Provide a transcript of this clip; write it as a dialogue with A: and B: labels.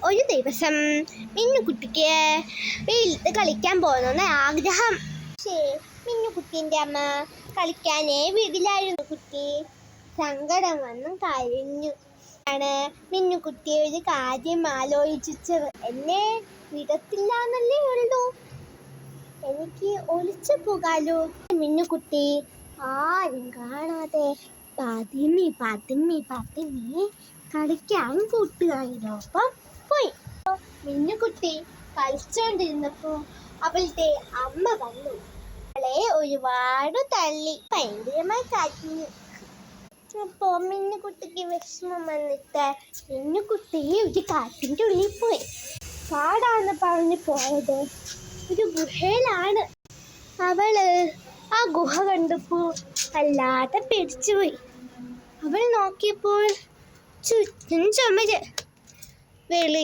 A: ഒരു ദിവസം മിന്നുകുട്ടിക്ക് വെയിലത്ത് കളിക്കാൻ പോകണമെന്ന് ആഗ്രഹം. പക്ഷേ മിന്നുകുട്ടീൻ്റെ അമ്മ കളിക്കാനേ വീട്ടിലായിരുന്നു. കുട്ടി സങ്കടം വന്നും കരഞ്ഞു. ആണ് മിന്നുകുട്ടി ഒരു കാര്യം ആലോചിച്ചത്. എന്നെ വിടത്തില്ല എന്നല്ലേ ഉള്ളൂ, എനിക്ക് ഒളിച്ചു പോകാലോ. മിന്നുകുട്ടി ആരും കാണാതെ പതുങ്ങി പതുങ്ങി പതുങ്ങി കളിക്കാൻ കൂട്ടുകാരിനൊപ്പം പോയി. മിന്നുകുട്ടി കളിച്ചോണ്ടിരുന്നപ്പോ അവളുടെ അമ്മ വന്നു. അവളെ ഒരുപാട് തള്ളി, ഭയങ്കരമായി കരഞ്ഞു. അപ്പോ മിന്നുകുട്ടിക്ക് വിഷമം വന്നിട്ട് മിന്നുകുട്ടി ഒരു കാട്ടിൻ്റെ ഉള്ളിൽ പോയി. കാടാന്ന് പറഞ്ഞു പോയത് ഒരു ഗുഹയിലാണ്. അവള് ആ ഗുഹ കണ്ടപ്പോൾ വല്ലാതെ പേടിച്ചുപോയി. അവൾ നോക്കിയപ്പോൾ ചുറ്റും ചുമര്, വെളി